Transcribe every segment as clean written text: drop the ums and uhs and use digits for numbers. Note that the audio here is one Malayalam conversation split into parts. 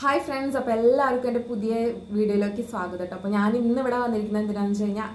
ഹായ് ഫ്രണ്ട്സ്, അപ്പോൾ എല്ലാവർക്കും എൻ്റെ പുതിയ വീഡിയോയിലേക്ക് സ്വാഗതം കേട്ടോ. അപ്പോൾ ഞാൻ ഇന്ന് ഇവിടെ വന്നിരിക്കുന്നത് എന്തിനാണെന്ന് വെച്ച് കഴിഞ്ഞാൽ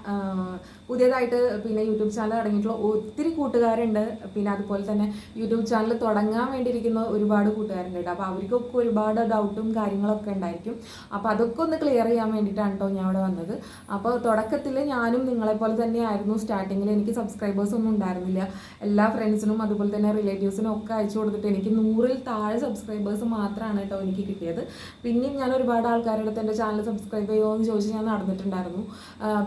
പുതിയതായിട്ട് യൂട്യൂബ് ചാനൽ തുടങ്ങിയിട്ടുള്ള ഒത്തിരി കൂട്ടുകാരുണ്ട്. പിന്നെ അതുപോലെ തന്നെ യൂട്യൂബ് ചാനൽ തുടങ്ങാൻ വേണ്ടിയിരിക്കുന്ന ഒരുപാട് കൂട്ടുകാരുണ്ട് കേട്ടോ. അപ്പോൾ അവർക്കൊക്കെ ഒരുപാട് ഡൗട്ടും കാര്യങ്ങളൊക്കെ ഉണ്ടായിരിക്കും. അപ്പോൾ അതൊക്കെ ഒന്ന് ക്ലിയർ ചെയ്യാൻ വേണ്ടിയിട്ടാണ് കേട്ടോ ഞാൻ ഇവിടെ വന്നത്. അപ്പോൾ തുടക്കത്തിൽ ഞാനും നിങ്ങളെപ്പോലെ തന്നെയായിരുന്നു. സ്റ്റാർട്ടിങ്ങിൽ എനിക്ക് സബ്സ്ക്രൈബേഴ്സ് ഒന്നും ഉണ്ടായിരുന്നില്ല. എല്ലാ ഫ്രണ്ട്സിനും അതുപോലെ തന്നെ റിലേറ്റീവ്സിനും ഒക്കെ അയച്ചു കൊടുത്തിട്ട് എനിക്ക് 100-ൽ താഴെ സബ്സ്ക്രൈബേഴ്സ് മാത്രമാണ് കേട്ടോ എനിക്ക് കിട്ടിയത്. പിന്നെയും ഞാൻ ഒരുപാട് ആൾക്കാരുടെ അടുത്ത് എൻ്റെ ചാനൽ സബ്സ്ക്രൈബ് ചെയ്യുമോ എന്ന് ചോദിച്ച് ഞാൻ നടന്നിട്ടുണ്ടായിരുന്നു.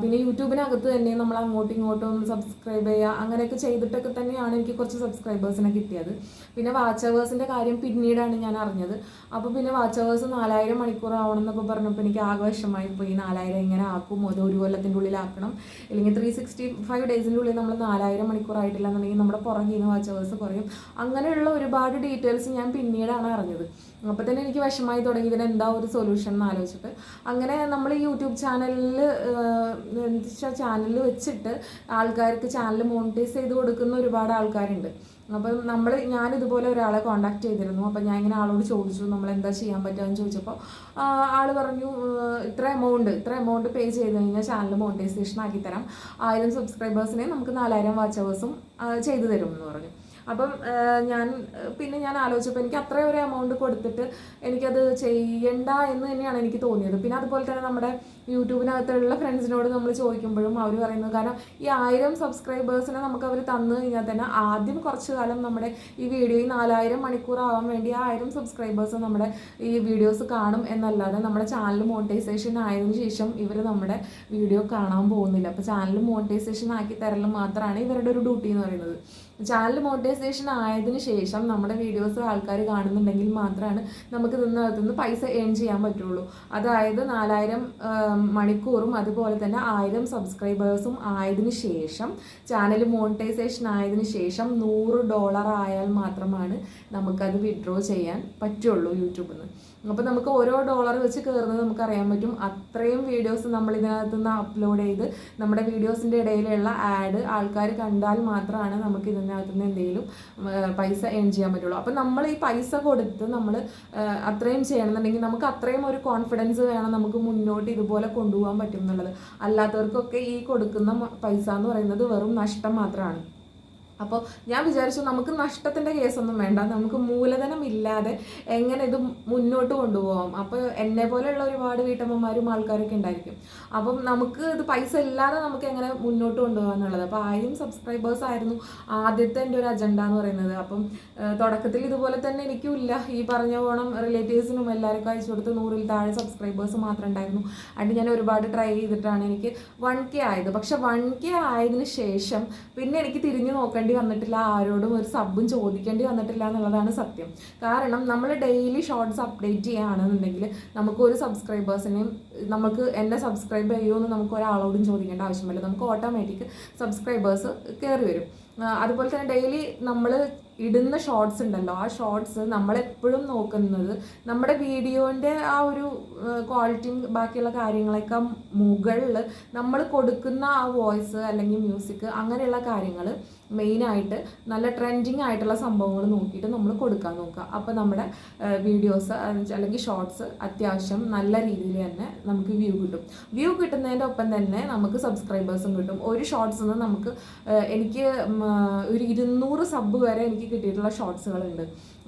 പിന്നെ യൂട്യൂബിനകത്ത് തന്നെ നമ്മൾ അങ്ങോട്ടും ഇങ്ങോട്ടും സബ്സ്ക്രൈബ് ചെയ്യുക അങ്ങനെയൊക്കെ ചെയ്തിട്ടൊക്കെ തന്നെയാണ് എനിക്ക് കുറച്ച് സബ്സ്ക്രൈബേഴ്സിനെ കിട്ടിയത്. പിന്നെ വാച്ച് അവേഴ്സിൻ്റെ കാര്യം പിന്നീടാണ് ഞാൻ അറിഞ്ഞത്. അപ്പോൾ പിന്നെ വാച്ച് അവേഴ്സ് 4000 മണിക്കൂർ ആവണം എന്നൊക്കെ പറഞ്ഞപ്പോൾ എനിക്ക് ആകെ വിഷമമായി പോയി. 4000 എങ്ങനെ ആക്കും? അത് ഒരു കൊല്ലത്തിൻ്റെ ഉള്ളിലാക്കണം, അല്ലെങ്കിൽ 365 ഡേയ്സിൻ്റെ ഉള്ളിൽ നമ്മൾ 4000 മണിക്കൂർ ആയിട്ടില്ല എന്നുണ്ടെങ്കിൽ നമ്മുടെ പുറകിൽ നിന്ന് വാച്ച് അവേഴ്സ് കുറയും. അങ്ങനെയുള്ള ഒരുപാട് ഡീറ്റെയിൽസ് ഞാൻ പിന്നീടാണ് അറിഞ്ഞത്. അപ്പോൾ തന്നെ എനിക്ക് വിഷമമായി തുടങ്ങി, ഇതിനെന്താ ഒരു സൊല്യൂഷൻ എന്ന് ആലോചിച്ചിട്ട്. അങ്ങനെ നമ്മൾ യൂട്യൂബ് ചാനലിൽ വെച്ചിട്ട് ആൾക്കാർക്ക് ചാനൽ മോണിറ്റൈസ് ചെയ്ത് കൊടുക്കുന്ന ഒരുപാട് ആൾക്കാരുണ്ട്. അപ്പം ഞാനിതുപോലെ ഒരാളെ കോൺടാക്ട് ചെയ്തിരുന്നു. അപ്പം ഞാൻ ഇങ്ങനെ ആളോട് ചോദിച്ചു നമ്മൾ എന്താ ചെയ്യാൻ പറ്റുമെന്ന് ചോദിച്ചപ്പോൾ ആൾ പറഞ്ഞു ഇത്ര എമൗണ്ട് പേ ചെയ്ത് കഴിഞ്ഞാൽ ചാനൽ മോണിറ്റൈസേഷൻ ആക്കി തരാം, 1000 സബ്സ്ക്രൈബേഴ്സിനെ നമുക്ക് 4000 വാച്ച് അവേഴ്സും ചെയ്തു തരും എന്ന് പറഞ്ഞു. അപ്പം ഞാൻ ആലോചിച്ചപ്പോൾ എനിക്ക് അത്രയും ഒരു എമൗണ്ട് കൊടുത്തിട്ട് എനിക്കത് ചെയ്യണ്ട എന്ന് തന്നെയാണ് എനിക്ക് തോന്നിയത്. പിന്നെ അതുപോലെ തന്നെ നമ്മുടെ യൂട്യൂബിനകത്തുള്ള ഫ്രണ്ട്സിനോട് നമ്മൾ ചോദിക്കുമ്പോഴും അവർ പറയുന്നത്, കാരണം ഈ 1000 സബ്സ്ക്രൈബേഴ്സിനെ നമുക്ക് അവർ തന്നു കഴിഞ്ഞാൽ തന്നെ ആദ്യം കുറച്ച് കാലം നമ്മുടെ ഈ വീഡിയോ 4000 മണിക്കൂർ ആവാൻ വേണ്ടി 1000 സബ്സ്ക്രൈബേഴ്സ് നമ്മുടെ ഈ വീഡിയോസ് കാണും എന്നല്ലാതെ നമ്മുടെ ചാനൽ മോണിറ്റൈസേഷൻ ആയതിനു ശേഷം ഇവർ നമ്മുടെ വീഡിയോ കാണാൻ പോകുന്നില്ല. അപ്പോൾ ചാനൽ മോണിറ്റൈസേഷൻ ആക്കി തരൽ മാത്രമാണ് ഇവരുടെ ഒരു ഡ്യൂട്ടി എന്ന് പറയുന്നത്. ചാനൽ മോണിറ്റൈസേഷൻ ആയതിനു ശേഷം നമ്മുടെ വീഡിയോസ് ആൾക്കാർ കാണുന്നുണ്ടെങ്കിൽ മാത്രമാണ് നമുക്ക് ഇതിനകത്തുനിന്ന് പൈസ ഏൺ ചെയ്യാൻ പറ്റുള്ളൂ. അതായത് 4000 മണിക്കൂറും അതുപോലെ തന്നെ 1000 സബ്സ്ക്രൈബേഴ്സും ആയതിനു ശേഷം, ചാനൽ മോണിറ്റൈസേഷൻ ആയതിനു ശേഷം $100 ആയാൽ മാത്രമാണ് നമുക്കത് വിഡ്രോ ചെയ്യാൻ പറ്റുള്ളൂ യൂട്യൂബിൽ നിന്ന്. അപ്പോൾ നമുക്ക് ഓരോ ഡോളർ വെച്ച് കയറുന്നത് നമുക്കറിയാൻ പറ്റും. അത്രയും വീഡിയോസ് നമ്മൾ ഇതിനകത്ത് നിന്ന് അപ്ലോഡ് ചെയ്ത് നമ്മുടെ വീഡിയോസിൻ്റെ ഇടയിലുള്ള ആഡ് ആൾക്കാർ കണ്ടാൽ മാത്രമാണ് നമുക്ക് ഇതിനകത്ത് നിന്ന് എന്തെങ്കിലും പൈസ ഏൺ ചെയ്യാൻ പറ്റുള്ളൂ. അപ്പം നമ്മൾ ഈ പൈസ കൊടുത്ത് നമ്മൾ അത്രയും ചെയ്യണമെന്നുണ്ടെങ്കിൽ നമുക്ക് അത്രയും ഒരു കോൺഫിഡൻസ് വേണം നമുക്ക് മുന്നോട്ട് ഇതുപോലെ കൊണ്ടുപോകാൻ പറ്റും എന്നുള്ളത്. അല്ലാത്തവർക്കൊക്കെ ഈ കൊടുക്കുന്ന പൈസ എന്ന് പറയുന്നത് വെറും നഷ്ടം മാത്രമാണ്. അപ്പോൾ ഞാൻ വിചാരിച്ചു നമുക്ക് നഷ്ടത്തിൻ്റെ കേസൊന്നും വേണ്ട, നമുക്ക് മൂലധനം ഇല്ലാതെ എങ്ങനെ ഇത് മുന്നോട്ട് കൊണ്ടുപോകാം. അപ്പോൾ എന്നെ പോലെയുള്ള ഒരുപാട് വീട്ടമ്മമാരും ആൾക്കാരൊക്കെ ഉണ്ടായിരിക്കും. അപ്പം നമുക്ക് ഇത് പൈസ ഇല്ലാതെ നമുക്ക് എങ്ങനെ മുന്നോട്ട് കൊണ്ടുപോകാം എന്നുള്ളത്. അപ്പോൾ 1000 സബ്സ്ക്രൈബേഴ്സ് ആയിരുന്നു ആദ്യത്തെ എൻ്റെ ഒരു അജണ്ട എന്ന് പറയുന്നത്. അപ്പം തുടക്കത്തിൽ ഇതുപോലെ തന്നെ എനിക്കും ഇല്ല, ഈ പറഞ്ഞ പോണം റിലേറ്റീവ്സിനും എല്ലാവർക്കും അയച്ചു കൊടുത്ത് 100-ൽ താഴെ സബ്സ്ക്രൈബേഴ്സ് മാത്രം ഉണ്ടായിരുന്നു. അതിന് ഞാൻ ഒരുപാട് ട്രൈ ചെയ്തിട്ടാണ് എനിക്ക് 1K ആയത്. പക്ഷെ 1K ആയതിനു ശേഷം പിന്നെ എനിക്ക് തിരിഞ്ഞു നോക്കേണ്ടി വന്നിട്ടില്ല, ആരോടും ഒരു സബും ചോദിക്കേണ്ടി വന്നിട്ടില്ല എന്നുള്ളതാണ് സത്യം. കാരണം നമ്മൾ ഡെയിലി ഷോർട്സ് അപ്ഡേറ്റ് ചെയ്യുകയാണെന്നുണ്ടെങ്കിൽ നമുക്ക് ഒരു സബ്സ്ക്രൈബേഴ്സിനെയും നമുക്ക് എന്നെ സബ്സ്ക്രൈബ് ചെയ്യുമെന്ന് നമുക്ക് ഒരാളോടും ചോദിക്കേണ്ട ആവശ്യമില്ല. നമുക്ക് ഓട്ടോമാറ്റിക് സബ്സ്ക്രൈബേഴ്സ് കയറി വരും. അതുപോലെ തന്നെ ഡെയിലി നമ്മൾ ഇടുന്ന ഷോർട്സ് ഉണ്ടല്ലോ, ആ ഷോർട്സ് നമ്മളെപ്പോഴും നോക്കുന്നത് നമ്മുടെ വീഡിയോൻ്റെ ആ ഒരു ക്വാളിറ്റിയും ബാക്കിയുള്ള കാര്യങ്ങളൊക്കെ മുകളിൽ നമ്മൾ കൊടുക്കുന്ന ആ വോയിസ് അല്ലെങ്കിൽ മ്യൂസിക് അങ്ങനെയുള്ള കാര്യങ്ങൾ മെയിനായിട്ട് നല്ല ട്രെൻഡിങ് ആയിട്ടുള്ള സംഭവങ്ങൾ നോക്കിയിട്ട് നമ്മൾ കൊടുക്കാൻ നോക്കുക. അപ്പോൾ നമ്മുടെ വീഡിയോസ് അല്ലെങ്കിൽ ഷോർട്സ് അത്യാവശ്യം നല്ല രീതിയിൽ തന്നെ നമുക്ക് വ്യൂ കിട്ടുന്നതിൻ്റെ ഒപ്പം തന്നെ നമുക്ക് സബ്സ്ക്രൈബേഴ്സും കിട്ടും. ഒരു ഷോർട്സിൽ നിന്ന് നമുക്ക് എനിക്ക് ഒരു 200 സബ് വരെ എനിക്ക് കിട്ടിയിട്ടുള്ള ഷോർട്സുകളുണ്ട്.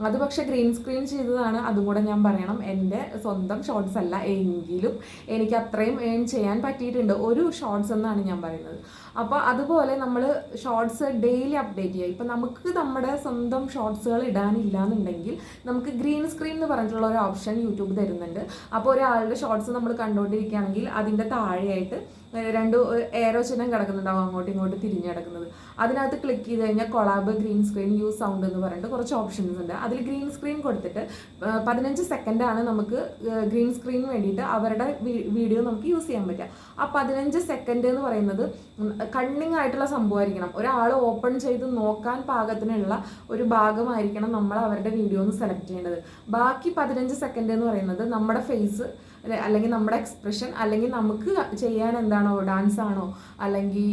അത് പക്ഷേ ഗ്രീൻ സ്ക്രീൻ ചെയ്തതാണ്, അതും കൂടെ ഞാൻ പറയണം. എൻ്റെ സ്വന്തം ഷോർട്സ് അല്ല, എങ്കിലും എനിക്ക് അത്രയും ഏൺ ചെയ്യാൻ പറ്റിയിട്ടുണ്ട് ഒരു ഷോർട്സ് എന്നാണ് ഞാൻ പറയുന്നത്. അപ്പോൾ അതുപോലെ നമ്മൾ ഷോർട്സ് ഡെയിലി അപ്ഡേറ്റ് ചെയ്യുക. ഇപ്പം നമുക്ക് നമ്മുടെ സ്വന്തം ഷോർട്സുകൾ ഇടാനില്ല എന്നുണ്ടെങ്കിൽ നമുക്ക് ഗ്രീൻ സ്ക്രീൻ എന്ന് പറഞ്ഞിട്ടുള്ള ഒരു ഓപ്ഷൻ യൂട്യൂബ് തരുന്നുണ്ട്. അപ്പോൾ ഒരാളുടെ ഷോർട്സ് നമ്മൾ കണ്ടുകൊണ്ടിരിക്കുകയാണെങ്കിൽ അതിൻ്റെ താഴെയായിട്ട് 2 ഏരോ ചിഹ്നം കിടക്കുന്നുണ്ടാവും, അങ്ങോട്ടും ഇങ്ങോട്ടും തിരിഞ്ഞ് കിടക്കുന്നത്. അതിനകത്ത് ക്ലിക്ക് ചെയ്ത് കഴിഞ്ഞാൽ collab, green screen, use sound എന്ന് പറഞ്ഞിട്ട് കുറച്ച് ഓപ്ഷൻസ് ഉണ്ട്. അതിൽ ഗ്രീൻ സ്ക്രീൻ കൊടുത്തിട്ട് 15 സെക്കൻഡാണ് നമുക്ക് ഗ്രീൻ സ്ക്രീൻ വേണ്ടിയിട്ട് അവരുടെ വീഡിയോ നമുക്ക് യൂസ് ചെയ്യാൻ പറ്റുക. ആ 15 സെക്കൻഡ് എന്ന് പറയുന്നത് കണ്ണിങ് ആയിട്ടുള്ള സംഭവമായിരിക്കണം. ഒരാൾ ഓപ്പൺ ചെയ്ത് നോക്കാൻ പാകത്തിനുള്ള ഒരു ഭാഗമായിരിക്കണം നമ്മൾ അവരുടെ വീഡിയോ ഒന്ന് സെലക്ട് ചെയ്യേണ്ടത്. ബാക്കി 15 സെക്കൻഡ് എന്ന് പറയുന്നത് നമ്മുടെ ഫേസ് അല്ലെങ്കിൽ നമ്മുടെ എക്സ്പ്രഷൻ, അല്ലെങ്കിൽ നമുക്ക് ചെയ്യാൻ എന്താണോ, ഡാൻസ് ആണോ അല്ലെങ്കിൽ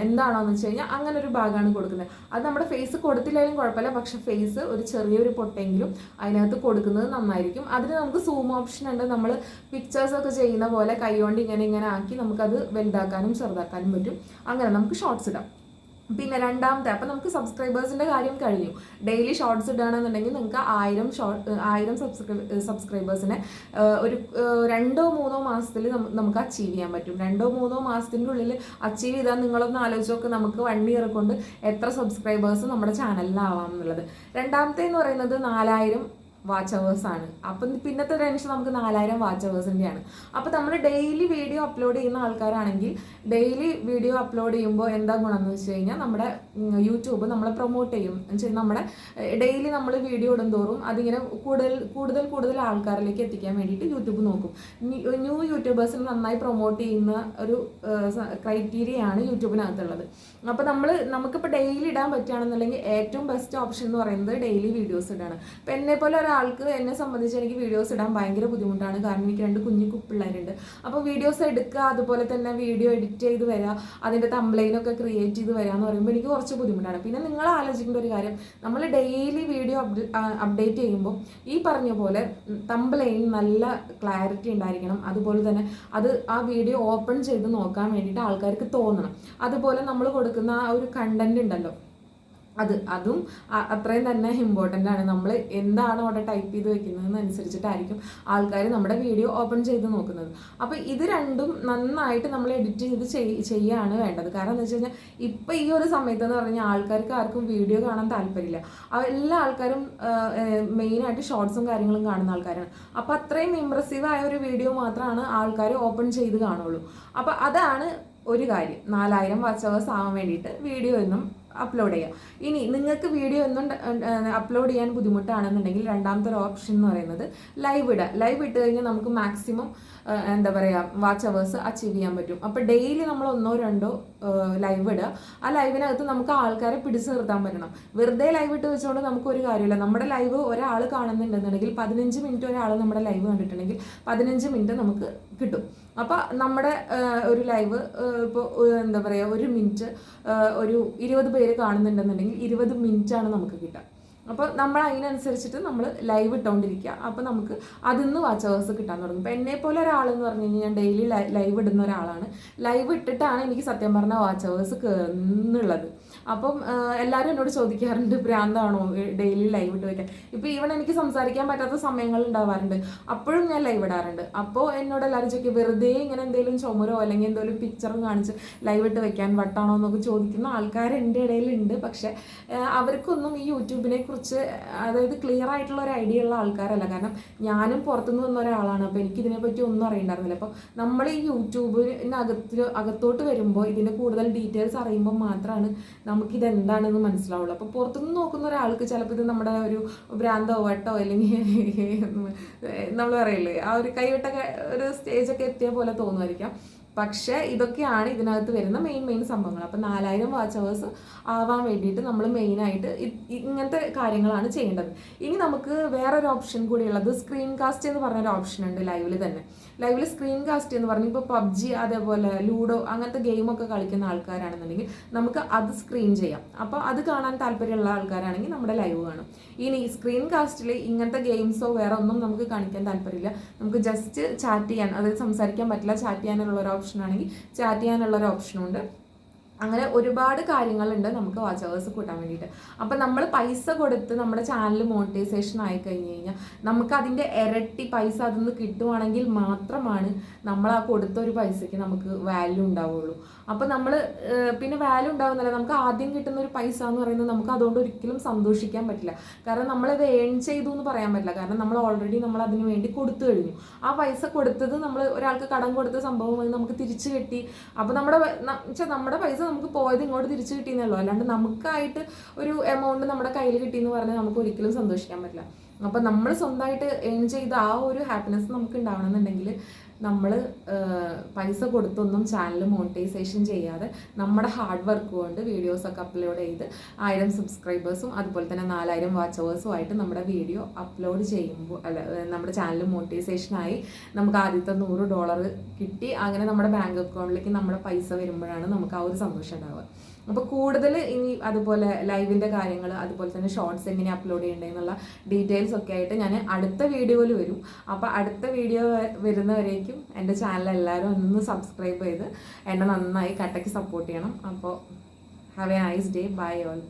എന്താണോ എന്ന് വെച്ച് കഴിഞ്ഞാൽ അങ്ങനെ ഒരു ഭാഗമാണ് കൊടുക്കുന്നത്. അത് നമ്മുടെ ഫേസ് കൊടുത്തില്ലെങ്കിലും കുഴപ്പമില്ല, പക്ഷെ ഫേസ് ഒരു ചെറിയൊരു പൊട്ടെങ്കിലും അതിനകത്ത് കൊടുക്കുന്നത് നന്നായിരിക്കും. അതിന് നമുക്ക് സൂം ഓപ്ഷൻ ഉണ്ട്. നമ്മൾ പിക്ചേഴ്സൊക്കെ ചെയ്യുന്ന പോലെ കൈകൊണ്ട് ഇങ്ങനെ ഇങ്ങനെ ആക്കി നമുക്കത് വലുതാക്കാനും ചെറുതാക്കാനും പറ്റും. അങ്ങനെ നമുക്ക് ഷോർട്സ് ഇടാം. പിന്നെ രണ്ടാമത്തെ, അപ്പം നമുക്ക് സബ്സ്ക്രൈബേഴ്സിൻ്റെ കാര്യം കഴിഞ്ഞു. ഡെയിലി ഷോർട്സ് ഇടുകയാണെന്നുണ്ടെങ്കിൽ നിങ്ങൾക്ക് 1000 സബ്സ്ക്രൈബേഴ്സിനെ ഒരു 2-3 മാസത്തിൽ നമുക്ക് അച്ചീവ് ചെയ്യാൻ പറ്റും. 2-3 മാസത്തിൻ്റെ ഉള്ളിൽ അച്ചീവ് ചെയ്താൽ നിങ്ങളൊന്ന് ആലോചിച്ച് നോക്ക്, നമുക്ക് 1 ഇയർ കൊണ്ട് എത്ര സബ്സ്ക്രൈബേഴ്സ് നമ്മുടെ ചാനലിലാവാം എന്നുള്ളത്. രണ്ടാമത്തെ എന്ന് പറയുന്നത് 4000 വാച്ച് അവേഴ്സാണ്. അപ്പം പിന്നത്തെ ടെൻഷൻ നമുക്ക് 4000 വാച്ച് അവേഴ്സിൻ്റെയാണ്. അപ്പോൾ നമ്മൾ ഡെയിലി വീഡിയോ അപ്ലോഡ് ചെയ്യുന്ന ആൾക്കാരാണെങ്കിൽ ഡെയിലി വീഡിയോ അപ്ലോഡ് ചെയ്യുമ്പോൾ എന്താ ഗുണം എന്ന് വെച്ച് കഴിഞ്ഞാൽ നമ്മുടെ യൂട്യൂബ് നമ്മളെ പ്രൊമോട്ട് ചെയ്യും. നമ്മുടെ ഡെയിലി നമ്മൾ വീഡിയോ ഇടുന്തോറും അതിങ്ങനെ കൂടുതൽ ആൾക്കാരിലേക്ക് എത്തിക്കാൻ വേണ്ടിയിട്ട് യൂട്യൂബ് നോക്കും. ന്യൂ യൂട്യൂബേഴ്സിന് നന്നായി പ്രൊമോട്ട് ചെയ്യുന്ന ഒരു ക്രൈറ്റീരിയയാണ് യൂട്യൂബിനകത്തുള്ളത്. അപ്പോൾ നമുക്കിപ്പോൾ ഡെയിലി ഇടാൻ പറ്റുകയാണെന്നുണ്ടെങ്കിൽ ഏറ്റവും ബെസ്റ്റ് ഓപ്ഷൻ എന്ന് പറയുന്നത് ഡെയിലി വീഡിയോസ് ഇടാണ്. അപ്പോൾ എന്നെപ്പോലെ എന്നെ സംബന്ധിച്ച് എനിക്ക് വീഡിയോസ് ഇടാൻ ഭയങ്കര ബുദ്ധിമുട്ടാണ്. കാരണം എനിക്ക് 2 കുഞ്ഞു പിള്ളേരുണ്ട്. അപ്പോൾ വീഡിയോസ് എടുക്കുക, അതുപോലെ തന്നെ വീഡിയോ എഡിറ്റ് ചെയ്ത് വരിക, അതിൻ്റെ തംബ്ലൈനൊക്കെ ക്രിയേറ്റ് ചെയ്ത് വരിക എന്ന് പറയുമ്പോൾ എനിക്ക് കുറച്ച് ബുദ്ധിമുട്ടാണ്. പിന്നെ നിങ്ങൾ ആലോചിക്കേണ്ട ഒരു കാര്യം, നമ്മൾ ഡെയിലി വീഡിയോ അപ്ഡേറ്റ് ചെയ്യുമ്പോൾ ഈ പറഞ്ഞ പോലെ തംബ്ലൈൻ നല്ല ക്ലാരിറ്റി ഉണ്ടായിരിക്കണം. അതുപോലെ തന്നെ ആ വീഡിയോ ഓപ്പൺ ചെയ്ത് നോക്കാൻ വേണ്ടിയിട്ട് ആൾക്കാർക്ക് തോന്നണം. അതുപോലെ നമ്മൾ കൊടുക്കുന്ന ആ ഒരു കണ്ടന്റ് ഉണ്ടല്ലോ, അതും അത്രയും തന്നെ ഇമ്പോർട്ടൻ്റ് ആണ്. നമ്മൾ എന്താണ് അവിടെ ടൈപ്പ് ചെയ്ത് വെക്കുന്നതെന്നനുസരിച്ചിട്ടായിരിക്കും ആൾക്കാർ നമ്മുടെ വീഡിയോ ഓപ്പൺ ചെയ്ത് നോക്കുന്നത്. അപ്പോൾ ഇത് രണ്ടും നന്നായിട്ട് നമ്മൾ എഡിറ്റ് ചെയ്ത് ചെയ്യുകയാണ് വേണ്ടത്. കാരണം എന്താ വെച്ച് കഴിഞ്ഞാൽ ഇപ്പോൾ ഈ ഒരു സമയത്തെന്ന് പറഞ്ഞാൽ ആൾക്കാർക്ക് ആർക്കും വീഡിയോ കാണാൻ താല്പര്യമില്ല. എല്ലാ ആൾക്കാരും മെയിനായിട്ട് ഷോർട്സും കാര്യങ്ങളും കാണുന്ന ആൾക്കാരാണ്. അപ്പോൾ അത്രയും ഇമ്പ്രസീവായ ഒരു വീഡിയോ മാത്രമാണ് ആൾക്കാർ ഓപ്പൺ ചെയ്ത് കാണുള്ളൂ. അപ്പോൾ അതാണ് ഒരു കാര്യം. 4000 വാച്ച് അവേഴ്സ് ആവാൻ വേണ്ടിയിട്ട് വീഡിയോ എന്നും അപ്ലോഡ് ചെയ്യാം. ഇനി നിങ്ങൾക്ക് വീഡിയോ ഒന്നും അപ്ലോഡ് ചെയ്യാൻ ബുദ്ധിമുട്ടാണെന്നുണ്ടെങ്കിൽ രണ്ടാമത്തെ ഒരു ഓപ്ഷൻ എന്ന് പറയുന്നത് ലൈവ് ഇടുക. ലൈവ് ഇട്ട് കഴിഞ്ഞാൽ നമുക്ക് മാക്സിമം എന്താ പറയുക വാച്ച് അവേഴ്സ് അച്ചീവ് ചെയ്യാൻ പറ്റും. അപ്പോൾ ഡെയിലി നമ്മൾ 1-2 ലൈവ് ഇടുക. ആ ലൈവിനകത്ത് നമുക്ക് ആൾക്കാരെ പിടിച്ചു നിർത്താൻ പറ്റണം. വെറുതെ ലൈവ് ഇട്ട് വെച്ചുകൊണ്ട് നമുക്കൊരു കാര്യമില്ല. നമ്മുടെ ലൈവ് ഒരാൾ കാണുന്നുണ്ടെന്നുണ്ടെങ്കിൽ 15 മിനിറ്റ് ഒരാൾ നമ്മുടെ ലൈവ് കണ്ടിട്ടുണ്ടെങ്കിൽ 15 മിനിറ്റ് നമുക്ക് കിട്ടും. അപ്പോൾ നമ്മുടെ ഒരു ലൈവ് ഇപ്പോൾ എന്താ പറയുക 1 മിനിറ്റ് ഒരു 20 പേര് കാണുന്നുണ്ടെന്നുണ്ടെങ്കിൽ 20 മിനിറ്റാണ് നമുക്ക് കിട്ടുക. അപ്പോൾ നമ്മൾ അതിനനുസരിച്ചിട്ട് നമ്മൾ ലൈവ് ഇട്ടുകൊണ്ടിരിക്കുക. അപ്പോൾ നമുക്ക് അതിൽ നിന്ന് വാച്ച് അവേഴ്സ് കിട്ടാൻ തുടങ്ങും. ഇപ്പോൾ എന്നെപ്പോലെ ഒരാളെന്ന് പറഞ്ഞു കഴിഞ്ഞാൽ ഞാൻ ഡെയിലി ലൈവ് ഇടുന്ന ഒരാളാണ്. ലൈവ് ഇട്ടിട്ടാണ് എനിക്ക് സത്യം പറഞ്ഞാൽ വാച്ച് അവേഴ്സ് കയറുന്നുള്ളത്. അപ്പം എല്ലാവരും എന്നോട് ചോദിക്കാറുണ്ട് ഭ്രാന്താണോ ഡെയിലി ലൈവ് ഇട്ട് വയ്ക്കാൻ. ഇപ്പോൾ ഈവൻ എനിക്ക് സംസാരിക്കാൻ പറ്റാത്ത സമയങ്ങൾ ഉണ്ടാവാറുണ്ട്, അപ്പോഴും ഞാൻ ലൈവ് ഇടാറുണ്ട്. അപ്പോൾ എന്നോട് എല്ലാവരും ചോദിക്കും വെറുതെ ഇങ്ങനെ എന്തെങ്കിലും ചുമരോ അല്ലെങ്കിൽ എന്തെങ്കിലും പിക്ചറും കാണിച്ച് ലൈവ് ഇട്ട് വെക്കാൻ വട്ടാണോ എന്നൊക്കെ ചോദിക്കുന്ന ആൾക്കാർ എൻ്റെ ഇടയിലുണ്ട്. പക്ഷേ അവർക്കൊന്നും ഈ യൂട്യൂബിനെ കുറിച്ച് അതായത് ക്ലിയർ ആയിട്ടുള്ള ഒരു ഐഡിയ ഉള്ള ആൾക്കാരല്ല. കാരണം ഞാനും പുറത്തുനിന്ന് വന്ന ഒരാളാണ്. അപ്പോൾ എനിക്കിതിനെപ്പറ്റി ഒന്നും അറിയണ്ടായിരുന്നില്ല. അപ്പോൾ നമ്മൾ ഈ അകത്തോട്ട് വരുമ്പോൾ ഇതിൻ്റെ കൂടുതൽ ഡീറ്റെയിൽസ് അറിയുമ്പോൾ മാത്രമാണ് നമുക്കിതെന്താണെന്ന് മനസ്സിലാവുള്ളൂ. അപ്പോൾ പുറത്തുനിന്ന് നോക്കുന്ന ഒരാൾക്ക് ചിലപ്പോൾ ഇത് നമ്മുടെ ഒരു ഭ്രാന്തോ വട്ടോ അല്ലെങ്കിൽ നമ്മൾ പറയില്ലേ ആ ഒരു കൈവിട്ട ഒരു സ്റ്റേജൊക്കെ എത്തിയ പോലെ തോന്നുമായിരിക്കാം. പക്ഷേ ഇതൊക്കെയാണ് ഇതിനകത്ത് വരുന്ന മെയിൻ സംഭവങ്ങൾ. അപ്പോൾ 4000 വാച്ച് അവേഴ്സ് ആവാൻ വേണ്ടിയിട്ട് നമ്മൾ മെയിനായിട്ട് ഇങ്ങനത്തെ കാര്യങ്ങളാണ് ചെയ്യേണ്ടത്. ഇനി നമുക്ക് വേറൊരു ഓപ്ഷൻ കൂടിയുള്ളത് സ്ക്രീൻ കാസ്റ്റ് എന്ന് പറഞ്ഞൊരു ഓപ്ഷൻ ഉണ്ട് ലൈവിൽ തന്നെ. ലൈവിൽ സ്ക്രീൻ കാസ്റ്റ് എന്ന് പറഞ്ഞാൽ ഇപ്പോൾ പബ്ജി അതേപോലെ ലൂഡോ അങ്ങനത്തെ ഗെയിമൊക്കെ കളിക്കുന്ന ആൾക്കാരാണെന്നുണ്ടെങ്കിൽ നമുക്ക് അത് സ്ക്രീൻ ചെയ്യാം. അപ്പോൾ അത് കാണാൻ താല്പര്യമുള്ള ആൾക്കാരാണെങ്കിൽ നമ്മുടെ ലൈവ് കാണും. ഇനി സ്ക്രീൻ കാസ്റ്റിൽ ഇങ്ങനത്തെ ഗെയിംസോ വേറെ ഒന്നും നമുക്ക് കാണിക്കാൻ താല്പര്യമില്ല. നമുക്ക് ജസ്റ്റ് ചാറ്റ് ചെയ്യാൻ, അതായത് സംസാരിക്കാൻ പറ്റില്ല, ചാറ്റ് ചെയ്യാനുള്ള ഒരു ഓപ്ഷൻ ആണെങ്കിൽ ചാറ്റ് ചെയ്യാനുള്ളൊരു ഓപ്ഷനുണ്ട്. അങ്ങനെ ഒരുപാട് കാര്യങ്ങളുണ്ട് നമുക്ക് വാച്ച് അവേഴ്സ് കൂട്ടാൻ വേണ്ടിയിട്ട്. അപ്പം നമ്മൾ പൈസ കൊടുത്ത് നമ്മുടെ ചാനൽ മോണിറ്റൈസേഷൻ ആയി കഴിഞ്ഞ് കഴിഞ്ഞാൽ നമുക്ക് അതിൻ്റെ ഇരട്ടി പൈസ അതിൽ നിന്ന് കിട്ടുവാണെങ്കിൽ മാത്രമാണ് നമ്മൾ ആ കൊടുത്ത ഒരു പൈസയ്ക്ക് നമുക്ക് വാല്യൂ ഉണ്ടാവുള്ളൂ. അപ്പോൾ നമ്മൾ പിന്നെ വാല്യൂ ഉണ്ടാവുന്നില്ല. നമുക്ക് ആദ്യം കിട്ടുന്ന ഒരു പൈസ എന്ന് പറയുന്നത് നമുക്ക് അതുകൊണ്ട് ഒരിക്കലും സന്തോഷിക്കാൻ പറ്റില്ല. കാരണം നമ്മളത് ഏൺ ചെയ്തു എന്ന് പറയാൻ പറ്റില്ല. കാരണം നമ്മൾ ഓൾറെഡി നമ്മൾ അതിന് വേണ്ടി കൊടുത്തു കഴിഞ്ഞു. ആ പൈസ കൊടുത്തത് നമ്മൾ ഒരാൾക്ക് കടം കൊടുത്ത സംഭവം അത് നമുക്ക് തിരിച്ചു കിട്ടി. അപ്പോൾ നമ്മുടെ പൈസ നമുക്ക് പോയത് ഇങ്ങോട്ട് തിരിച്ചു കിട്ടിയെന്നുള്ളൂ. അല്ലാണ്ട് നമുക്കായിട്ട് ഒരു എമൗണ്ട് നമ്മുടെ കയ്യിൽ കിട്ടിയെന്ന് പറഞ്ഞാൽ നമുക്ക് ഒരിക്കലും സന്തോഷിക്കാൻ പറ്റില്ല. അപ്പോൾ നമ്മൾ സ്വന്തമായിട്ട് ഏൺ ചെയ്ത ആ ഒരു ഹാപ്പിനെസ് നമുക്ക് ഉണ്ടാവണമെന്നുണ്ടെങ്കിൽ നമ്മൾ പൈസ കൊടുത്തൊന്നും ചാനൽ മോണിറ്റൈസേഷൻ ചെയ്യാതെ നമ്മുടെ ഹാർഡ് വർക്ക് കൊണ്ട് വീഡിയോസൊക്കെ അപ്ലോഡ് ചെയ്ത് 1000 സബ്സ്ക്രൈബേഴ്സും അതുപോലെ തന്നെ 4000 വാച്ചവേഴ്സും ആയിട്ട് നമ്മുടെ വീഡിയോ അപ്ലോഡ് ചെയ്യുമ്പോൾ നമ്മുടെ ചാനൽ മോണിറ്റൈസേഷനായി നമുക്ക് ആദ്യത്തെ $100 കിട്ടി, അങ്ങനെ നമ്മുടെ ബാങ്ക് അക്കൗണ്ടിലേക്ക് നമ്മുടെ പൈസ വരുമ്പോഴാണ് നമുക്ക് ആ ഒരു സന്തോഷം ഉണ്ടാവുക. അപ്പോൾ കൂടുതൽ ഇനി അതുപോലെ ലൈവിൻ്റെ കാര്യങ്ങൾ, അതുപോലെ തന്നെ ഷോർട്സ് എങ്ങനെ അപ്ലോഡ് ചെയ്യേണ്ടതെന്നുള്ള ഡീറ്റെയിൽസ് ഒക്കെ ആയിട്ട് ഞാൻ അടുത്ത വീഡിയോയിൽ വരും. അപ്പോൾ അടുത്ത വീഡിയോ വരുന്നവരേക്കും എൻ്റെ ചാനൽ എല്ലാവരും ഒന്ന് സബ്സ്ക്രൈബ് ചെയ്ത് എന്നെ നന്നായി കട്ടയ്ക്ക് സപ്പോർട്ട് ചെയ്യണം. അപ്പോൾ have a nice day, bye all.